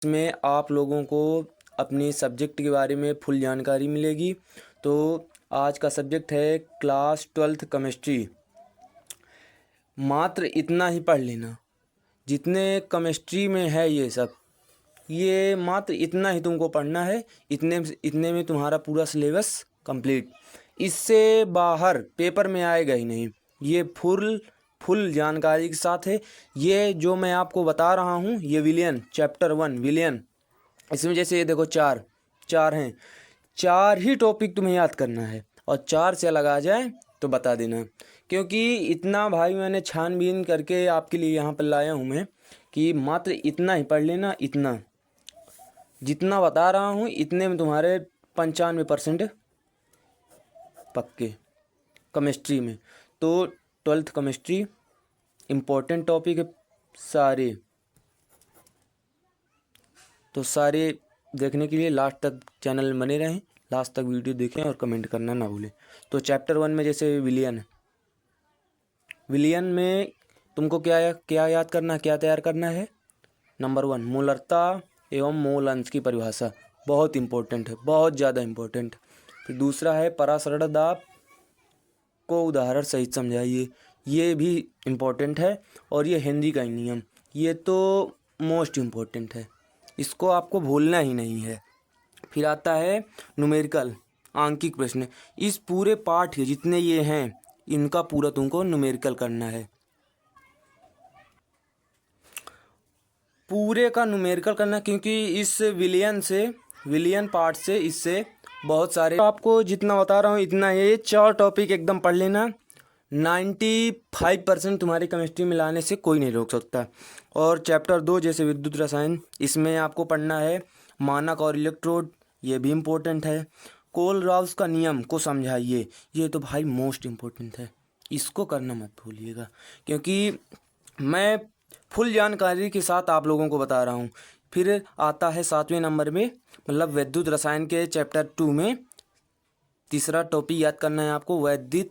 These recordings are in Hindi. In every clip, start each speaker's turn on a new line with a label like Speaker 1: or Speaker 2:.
Speaker 1: इसमें आप लोगों को अपनी सब्जेक्ट के बारे में फुल जानकारी मिलेगी। तो आज का सब्जेक्ट है क्लास 12th केमिस्ट्री। मात्र इतना ही पढ़ लेना, जितने केमिस्ट्री में है ये मात्र इतना ही तुमको पढ़ना है। इतने में तुम्हारा पूरा सिलेबस कंप्लीट। इससे बाहर पेपर में आएगा ही नहीं। ये फुल जानकारी के साथ है। ये जो मैं आपको बता रहा हूँ, ये विलियन चैप्टर 1 विलियन, इसमें जैसे ये देखो चार हैं। 4 ही टॉपिक तुम्हें याद करना है और 4 से अलग आ जाए तो बता देना, क्योंकि इतना भाई मैंने छानबीन करके आपके लिए यहाँ पर लाया हूँ मैं कि मात्र इतना ही पढ़ लेना। इतना जितना बता रहा हूँ इतने में तुम्हारे 95% पक्के केमिस्ट्री में। तो 12th केमिस्ट्री इम्पोर्टेंट टॉपिक है सारे। तो सारे देखने के लिए लास्ट तक चैनल में बने रहें, लास्ट तक वीडियो देखें और कमेंट करना ना भूलें। तो चैप्टर 1 में जैसे विलियन है, विलियन में तुमको क्या याद करना, क्या तैयार करना है। नंबर 1 मोलरता एवं मोल अंश की परिभाषा, बहुत इम्पोर्टेंट है, बहुत ज़्यादा इम्पोर्टेंट। फिर दूसरा है परासरण दाब को उदाहरण सहित समझाइए, ये भी इम्पोर्टेंट है। और ये हेनरी का नियम, ये तो मोस्ट इम्पोर्टेंट है, इसको आपको भूलना ही नहीं है। फिर आता है न्यूमेरिकल आंकिक प्रश्न। इस पूरे पाठ के जितने ये हैं इनका पूरा तुमको न्यूमेरिकल करना है, पूरे का न्यूमेरिकल करना, क्योंकि इस विलियन पार्ट से इससे बहुत सारे आपको जितना बता रहा हूँ इतना ये 4 टॉपिक एकदम पढ़ लेना। 95% तुम्हारी केमिस्ट्री में लाने से कोई नहीं रोक सकता। और चैप्टर 2 जैसे विद्युत रसायन, इसमें आपको पढ़ना है मानक और इलेक्ट्रोड, ये भी इम्पोर्टेंट है। कोलराउस का नियम को समझाइए, ये तो भाई मोस्ट इम्पोर्टेंट है, इसको करना मत भूलिएगा, क्योंकि मैं फुल जानकारी के साथ आप लोगों को बता रहा हूँ। फिर आता है 7वें नंबर में, मतलब विद्युत रसायन के चैप्टर 2 में तीसरा टॉपिक याद करना है आपको, वैद्युत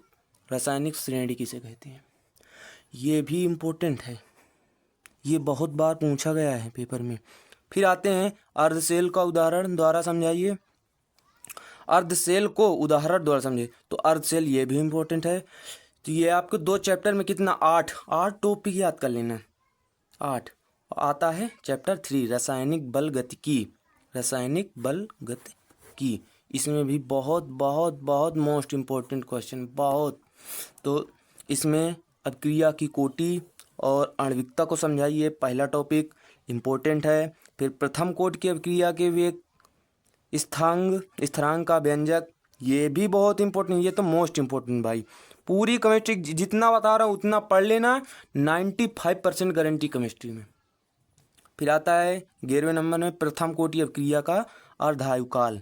Speaker 1: रासायनिक श्रेणी किसे कहते हैं। ये भी इम्पोर्टेंट है, ये बहुत बार पूछा गया है पेपर में। फिर आते हैं अर्धसेल का उदाहरण द्वारा समझाइए, अर्धसेल को उदाहरण द्वारा समझे। तो अर्धसेल ये भी इम्पोर्टेंट है। तो ये आपको 2 चैप्टर में कितना 8 टॉपिक याद कर लेना, 8। आता है चैप्टर 3 रासायनिक बल गतिकी, इसमें भी बहुत बहुत बहुत मोस्ट इम्पोर्टेंट क्वेश्चन, बहुत। तो इसमें अभिक्रिया की कोटि और आणविकता को समझाइए, पहला टॉपिक इम्पोर्टेंट है। फिर प्रथम कोटि की अभिक्रिया के वेग स्थिरांक का व्यंजक, ये भी बहुत इम्पोर्टेंट, ये तो मोस्ट इम्पोर्टेंट भाई। पूरी केमिस्ट्री जितना बता रहा हूँ उतना पढ़ लेना, 95% गारंटी केमिस्ट्री में। फिर आता है 11वें नंबर में प्रथम कोटि अभिक्रिया का अर्धायुकाल,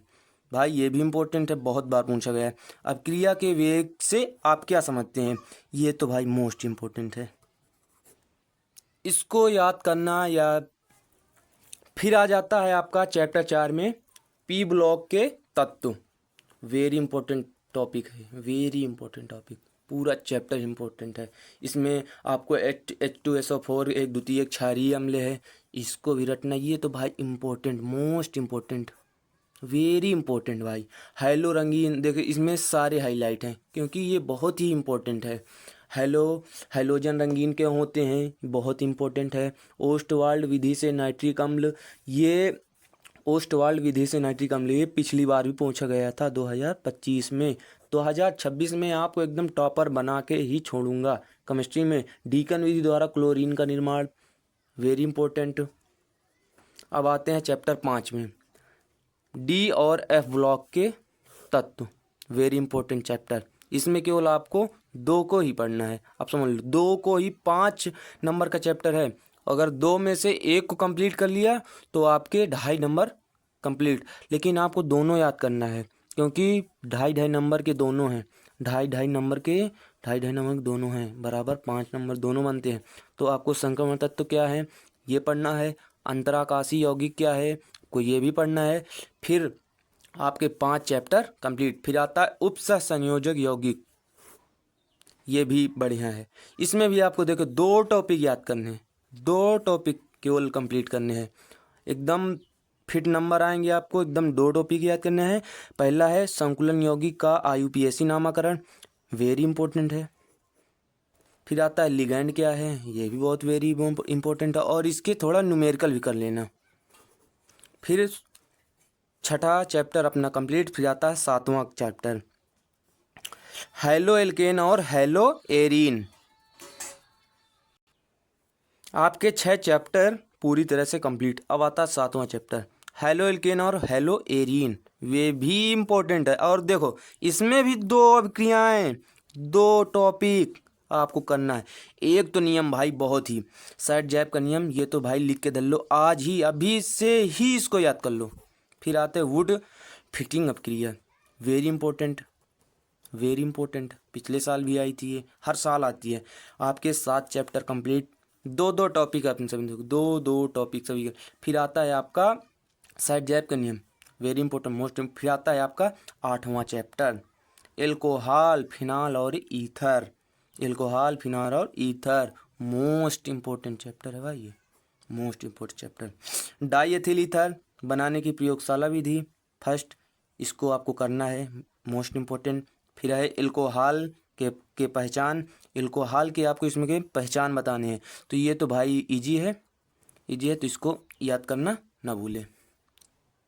Speaker 1: भाई ये भी इम्पोर्टेंट है, बहुत बार पूछा गया है। अभिक्रिया के वेग से आप क्या समझते हैं, ये तो भाई मोस्ट इम्पोर्टेंट है, इसको याद करना। या फिर आ जाता है आपका चैप्टर 4 में पी ब्लॉक के तत्व, वेरी इंपॉर्टेंट टॉपिक है, वेरी इंपॉर्टेंट टॉपिक, पूरा चैप्टर इंपॉर्टेंट है। इसमें आपको H2SO4 एक द्वितीयक क्षारीय अम्ल है, इसको भी रटना, ये तो भाई important, most important, very important भाई। हैलो रंगीन, देखो इसमें सारे हाईलाइट हैं, क्योंकि ये बहुत ही इम्पोर्टेंट है। हैलोजन रंगीन के होते हैं, बहुत इम्पोर्टेंट है। ओस्टवाल्ड विधि से नाइट्रिक अम्ल, ये ओस्टवाल्ड विधि से नाइट्रिक अम्ल ये पिछली बार भी पूछा गया था 2025 में। 2026 में आपको एकदम टॉपर बना के ही छोड़ूंगा केमिस्ट्री में। डीकन विधि द्वारा क्लोरीन का निर्माण, वेरी इंपॉर्टेंट। अब आते हैं चैप्टर 5 में, डी और एफ ब्लॉक के तत्व, वेरी इंपॉर्टेंट चैप्टर। इसमें केवल आपको 2 को ही पढ़ना है, आप समझ लो 2 को ही, 5 नंबर का चैप्टर है। अगर 2 में से 1 को कंप्लीट कर लिया तो आपके 2.5 नंबर कंप्लीट, लेकिन आपको दोनों याद करना है, क्योंकि 2.5 नंबर के दोनों हैं, 2.5 नंबर के दोनों हैं, बराबर 5 नंबर दोनों बनते हैं। तो आपको संक्रमण तत्व क्या है ये पढ़ना है, अंतराकाशी यौगिक क्या है को ये भी पढ़ना है। फिर आपके 5 चैप्टर कंप्लीट। फिर आता है उपसह संयोजक यौगिक, ये भी बढ़िया है। इसमें भी आपको देखो 2 टॉपिक याद करने हैं, 2 टॉपिक केवल कंप्लीट करने हैं। एकदम फिट नंबर आएंगे आपको। एकदम 2 टॉपिक याद करने हैं। पहला है संकुलन यौगिक का IUPAC नामकरण, वेरी इंपॉर्टेंट है। फिर आता है लिगैंड क्या है, ये भी बहुत वेरी इंपॉर्टेंट है, और इसके थोड़ा न्यूमेरिकल भी कर लेना। फिर छठा चैप्टर अपना कंप्लीट। फिर आता है 7वां चैप्टर, हेलो एल्केन और हेलो एरीन। आपके 6 चैप्टर पूरी तरह से कंप्लीट। अब आता है 7वां चैप्टर, हेलो एल्केन और हेलो एरीन, वे भी इम्पोर्टेंट है। और देखो इसमें भी 2 अभिक्रियाएं, 2 टॉपिक आपको करना है। एक तो नियम भाई बहुत ही साइड जैब का नियम, ये तो भाई लिख के धर लो आज ही, अभी से ही इसको याद कर लो। फिर आते हैं वुड फिटिंग अभिक्रिया, वेरी इंपॉर्टेंट, वेरी इंपॉर्टेंट। पिछले साल भी आई थी ये, हर साल आती है। आपके 7 चैप्टर कंप्लीट, 2 टॉपिक आप सभी देखो, 2 टॉपिक सभी। फिर आता है आपका साइड जैब का नियम, वेरी इंपॉर्टेंट मोस्ट। फिर आता है आपका 8वां चैप्टर, एल्कोहल फिनाल और ईथर। एल्कोहल फिनाल और ईथर मोस्ट इंपॉर्टेंट चैप्टर है भाई, ये most important chapter. Diethyl ether बनाने की प्रयोगशाला विधि फर्स्ट, इसको आपको करना है, मोस्ट इंपॉर्टेंट। फिर है एल्कोहल के पहचान, एल्कोहल के आपको इसमें के पहचान बताने हैं। तो ये तो भाई इजी है, तो इसको याद करना ना भूलें।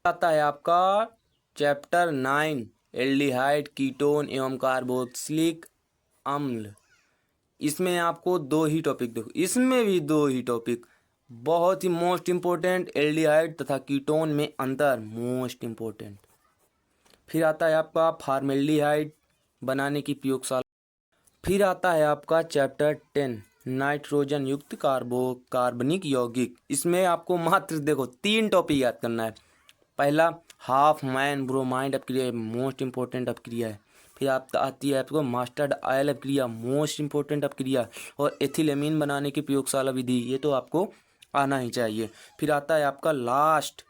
Speaker 1: आता है आपका चैप्टर 9, एल्डिहाइड कीटोन एवं कार्बोक्सिलिक अम्ल। इसमें आपको 2 ही टॉपिक, देखो इसमें भी 2 ही टॉपिक बहुत ही मोस्ट इंपॉर्टेंट, एल्डिहाइड तथा कीटोन में अंतर, मोस्ट इंपॉर्टेंट। फिर आता है आपका फॉर्मेल्डिहाइड बनाने की प्रयोगशाला। फिर आता है आपका चैप्टर 10, नाइट्रोजन युक्त कार्बनिक यौगिक। इसमें आपको मात्र देखो 3 टॉपिक याद करना है। पहला हाफ मैन ब्रोमाइड अपक्रिया, मोस्ट इंपॉर्टेंट अपक्रिया है। फिर आती है आपको मस्टर्ड ऑयल अपक्रिया, मोस्ट इंपॉर्टेंट अपक्रिया। और एथिलेमीन बनाने की प्रयोगशाला विधि, ये तो आपको आना ही चाहिए। फिर आता है आपका लास्ट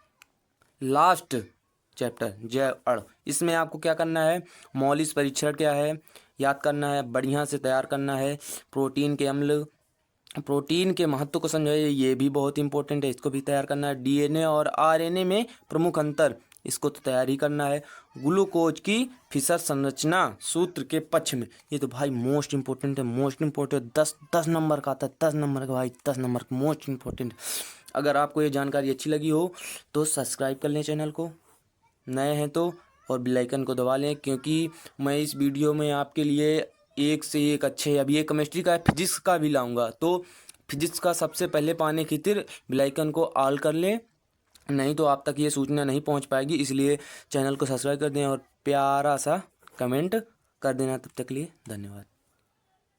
Speaker 1: चैप्टर जैव अण। इसमें आपको क्या करना है, मौलिक परीक्षण क्या है याद करना है, बढ़िया से तैयार करना है। प्रोटीन के अम्ल, प्रोटीन के महत्व को समझाइए, ये भी बहुत इंपॉर्टेंट है, इसको भी तैयार करना है। DNA और RNA में प्रमुख अंतर, इसको तो तैयार ही करना है। ग्लूकोज की फिशर संरचना सूत्र के पक्ष में, ये तो भाई मोस्ट इंपॉर्टेंट है, मोस्ट इंपॉर्टेंट। 10 नंबर का आता है, 10 नंबर का भाई, 10 नंबर का मोस्ट इंपॉर्टेंट। अगर आपको ये जानकारी अच्छी लगी हो तो सब्सक्राइब कर लें चैनल को, नए हैं तो, और बेल आइकन को दबा लें, क्योंकि मैं इस वीडियो में आपके लिए एक से एक अच्छे, अभी ये केमिस्ट्री का फिजिक्स का भी लाऊंगा, तो फिजिक्स का सबसे पहले पाने खातिर बेल आइकन को ऑल कर लें, नहीं तो आप तक ये सूचना नहीं पहुंच पाएगी। इसलिए चैनल को सब्सक्राइब कर दें और प्यारा सा कमेंट कर देना। तब तक के लिए धन्यवाद।